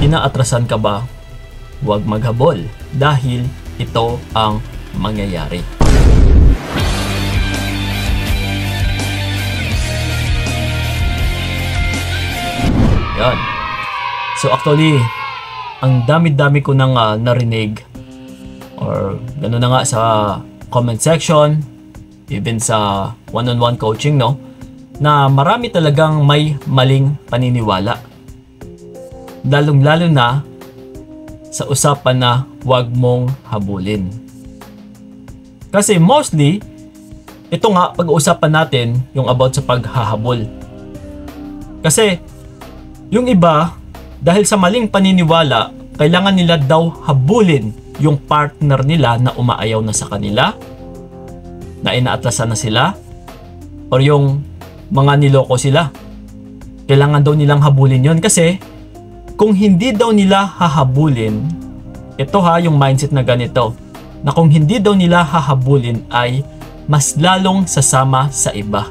Inaatrasan ka ba? Huwag maghabol dahil ito ang mangyayari. Yan. So actually, ang dami-dami ko nang narinig or gano'n na nga sa comment section, even sa one-on-one coaching, no, na marami talagang may maling paniniwala. Lalong-lalo na sa usapan na huwag mong habulin. Kasi mostly, ito nga pag-uusapan natin yung about sa paghahabol. Kasi yung iba, dahil sa maling paniniwala, kailangan nila daw habulin yung partner nila na umaayaw na sa kanila, na inaatrasan na sila, or yung mga niloko sila. Kailangan daw nilang habulin yon kasi kung hindi daw nila hahabulin, ito yung mindset na ganito, na kung hindi daw nila hahabulin ay mas lalong sasama sa iba,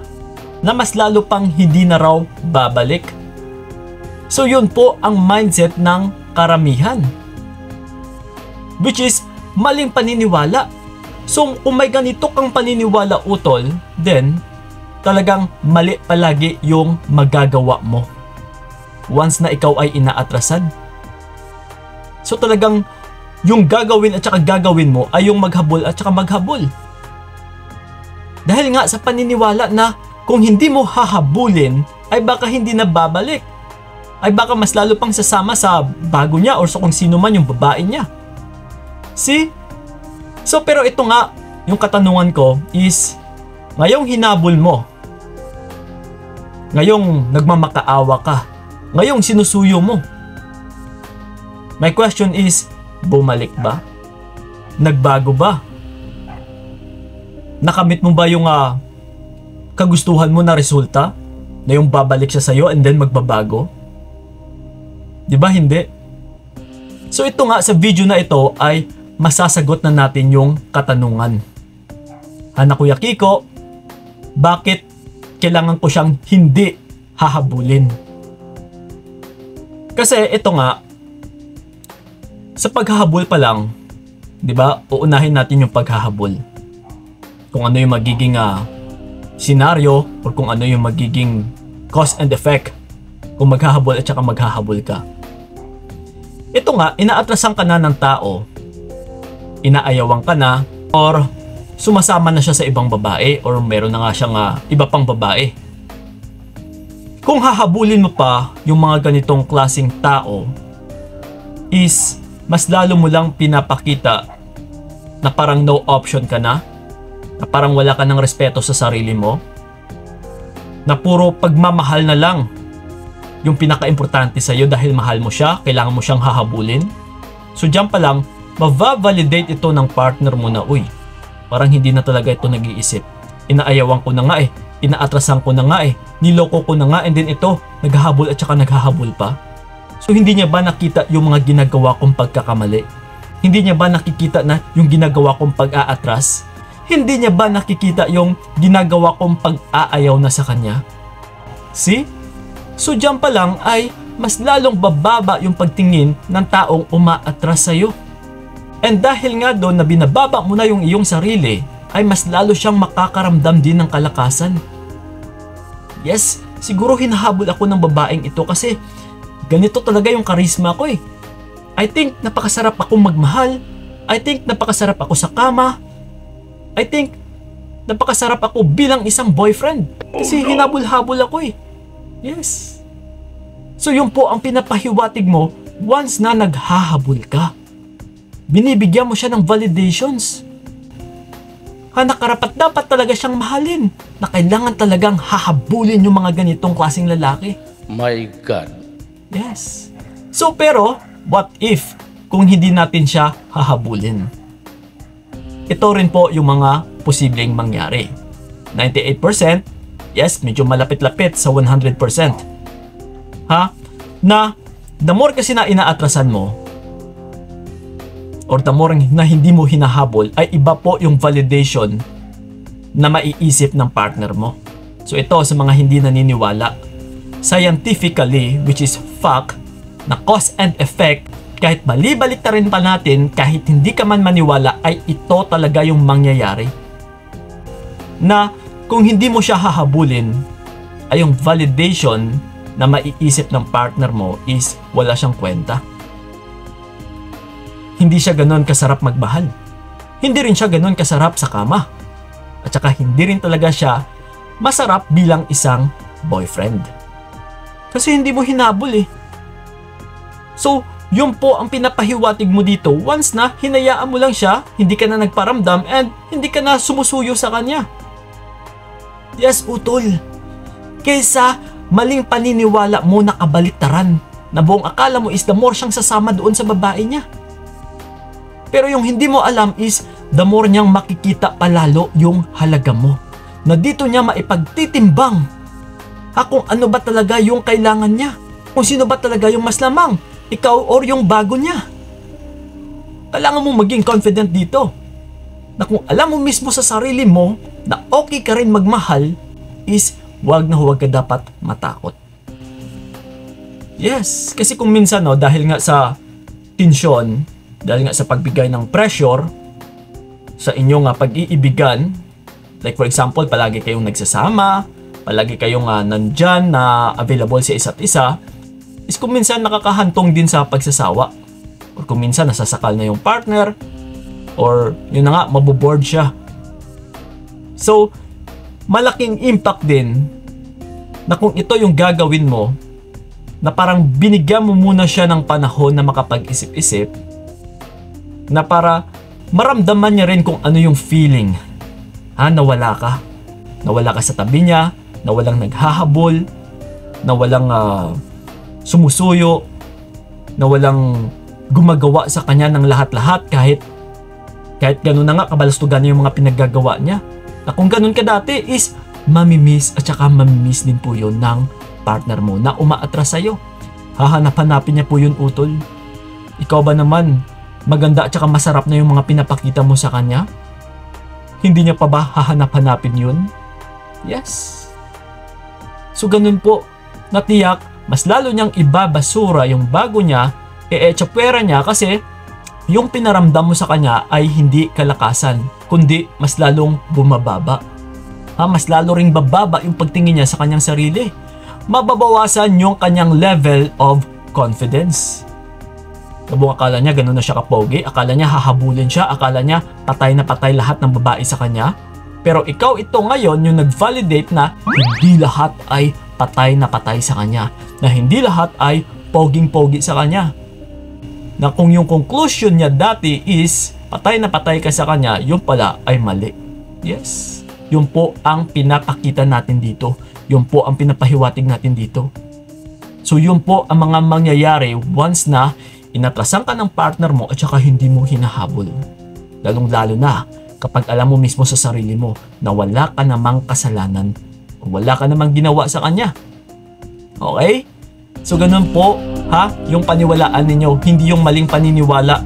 na mas lalo pang hindi na raw babalik. So yun po ang mindset ng karamihan, which is maling paniniwala. So kung may ganito kang paniniwala, utol, then talagang mali palagi yung magagawa mo once na ikaw ay inaatrasan. So talagang yung gagawin at saka gagawin mo ay yung maghabol at saka maghabol. Dahil nga sa paniniwala na kung hindi mo hahabulin ay baka hindi na babalik, ay baka mas lalo pang sasama sa bago niya or sa kung sino man yung babae niya. See? So pero ito nga, yung katanungan ko is, ngayong hinabol mo, ngayong nagmamakaawa ka, ngayong sinusuyo mo, my question is, bumalik ba? Nagbago ba? Nakamit mo ba yung kagustuhan mo na resulta? Na yung babalik siya sa'yo and then magbabago? Diba hindi? So ito nga, sa video na ito ay masasagot na natin yung katanungan. Kuya Kiko, bakit kailangan ko siyang hindi hahabulin? Kasi ito nga, sa paghahabol pa lang, di ba, uunahin natin yung paghahabol. Kung ano yung magiging senaryo or kung ano yung magiging cause and effect kung maghahabol at saka maghahabol ka. Ito nga, inaatrasan ka na ng tao, inaayawan ka na, or sumasama na siya sa ibang babae, or meron na nga siyang iba pang babae. Kung hahabulin mo pa yung mga ganitong klaseng tao, is mas lalo mo lang pinapakita na parang no option ka na parang wala ka ng respeto sa sarili mo, na puro pagmamahal na lang yung pinaka-importante sa'yo dahil mahal mo siya, kailangan mo siyang hahabulin. So dyan pa lang, ma-validate ito ng partner mo na, uy, parang hindi na talaga ito nag-iisip. Inaayawan ko na nga inaatrasan ko na nga niloko ko na nga, and then ito, naghahabol at saka naghahabol pa. So hindi niya ba nakita yung mga ginagawa kong pagkakamali? Hindi niya ba nakikita na yung ginagawa kong pag-aatras? Hindi niya ba nakikita yung ginagawa kong pag-aayaw na sa kanya? See? So dyan pa lang ay mas lalong bababa yung pagtingin ng taong umaatras sa'yo. And dahil nga doon na binababa mo na yung iyong sarili, ay mas lalo siyang makakaramdam din ng kalakasan. Yes, siguro hinahabol ako ng babaeng ito kasi ganito talaga yung karisma ko . I think napakasarap akong magmahal. I think napakasarap ako sa kama. I think napakasarap ako bilang isang boyfriend. Kasi hinabol-habol ako . Yes. So yun po ang pinapahiwatig mo once na naghahabol ka. Binibigyan mo siya ng validations. Nakarapat dapat talaga siyang mahalin. Na kailangan talagang hahabulin yung mga ganitong klaseng lalaki. My God. Yes. So pero, what if kung hindi natin siya hahabulin? Ito rin po yung mga posibleng mangyari. 98%, yes, medyo malapit-lapit sa 100%. Na the more kasi na inaatrasan mo, or the more na hindi mo hinahabol, ay iba po yung validation na maiisip ng partner mo. So ito sa mga hindi naniniwala, scientifically, which is fact, na cause and effect, kahit balibalik na rin pa natin, kahit hindi ka man maniwala, ay ito talaga yung mangyayari. Na kung hindi mo siya hahabulin, ay yung validation na maiisip ng partner mo is wala siyang kwenta. Hindi siya ganon kasarap magmahal. Hindi rin siya ganon kasarap sa kama. At saka hindi rin talaga siya masarap bilang isang boyfriend. Kasi hindi mo hinabol eh. So, yun po ang pinapahiwatig mo dito once na hinayaan mo lang siya, hindi ka na nagparamdam, and hindi ka na sumusuyo sa kanya. Yes, utol. Kaysa maling paniniwala mo na kabaliktaran, na buong akala mo is the more siyang sasama doon sa babae niya. Pero yung hindi mo alam is the more niyang makikita palalo yung halaga mo. Na dito niya maipagtitimbang kung ano ba talaga yung kailangan niya. Kung sino ba talaga yung mas lamang, ikaw or yung bago niya. Kailangan mo maging confident dito. Na kung alam mo mismo sa sarili mo na okay ka rin magmahal, is huwag ka dapat matakot. Yes, kasi kung minsan dahil nga sa tensyon, dahil nga sa pagbigay ng pressure sa inyong pag-iibigan, like for example, palagi kayong nagsasama, palagi kayong nandyan na available sa isa't isa, is kung minsan nakakahantong din sa pagsasawa. Or kung minsan nasasakal na yung partner, or yun na nga, maboboard siya. So, malaking impact din na kung ito yung gagawin mo, na parang binigyan mo muna siya ng panahon na makapag-isip-isip, na para maramdaman niya rin kung ano yung feeling. Nawala ka sa tabi niya, na walang naghahabol, na walang sumusuyo, na walang gumagawa sa kanya ng lahat-lahat kahit ganun na nga kabalastugan yung mga pinaggagawa niya. Na kung ganun ka dati is mamimiss at saka mamimiss din po yun ng partner mo na umaatras sa'yo. Hahanap-hanapin niya po yun, utol. Ikaw ba naman, maganda at saka masarap na yung mga pinapakita mo sa kanya? Hindi niya pa ba hahanap-hanapin yun? Yes. So ganun po, natiyak, mas lalo niyang ibabasura yung bago niya, tsapwera niya kasi yung pinaramdam mo sa kanya ay hindi kalakasan, kundi mas lalong bumababa. Mas lalo ring bababa yung pagtingin niya sa kanyang sarili. Mababawasan yung kanyang level of confidence. Buong akala niya ganun na siya kapogi, akala niya hahabulin siya, akala niya patay na patay lahat ng babae sa kanya. Pero ikaw ito ngayon yung nag-validate na hindi lahat ay patay na patay sa kanya, na hindi lahat ay poging-pogi sa kanya. Na kung yung conclusion niya dati is patay na patay ka sa kanya, yung pala ay mali. Yes, yun po ang pinapakita natin dito. Yun po ang pinapahiwatig natin dito. So yun po ang mga mangyayari once na inatrasan ka ng partner mo at saka hindi mo hinahabol. Lalong-lalo na kapag alam mo mismo sa sarili mo na wala ka namang kasalanan o wala ka namang ginawa sa kanya. Okay? So ganun po, yung paniwalaan ninyo, hindi yung maling paniniwala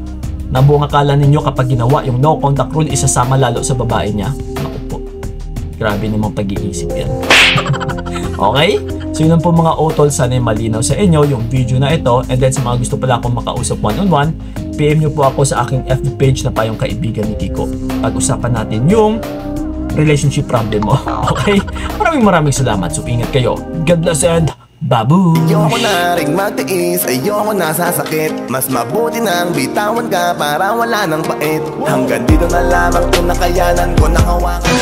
na buong akala ninyo kapag ginawa yung no contact rule, isasama lalo sa babae niya. Naku po, grabe namang pag-iisip yan. Okay? So yun lang po mga utol, sana malinaw sa inyo yung video na ito. And then sa mga gusto pala akong makausap one-on-one, PM nyo po ako sa aking FB page na Payong Kaibigan ni Kiko. Pag-usapan natin yung relationship problem mo. Okay? Maraming salamat. So ingat kayo. God bless and babu! Ayoko na rin magtiis, ayoko na sasakit. Mas mabuti nang bitawan ka para wala nang pait. Hanggang dito na lamang kung nakayanan ko nakawakan.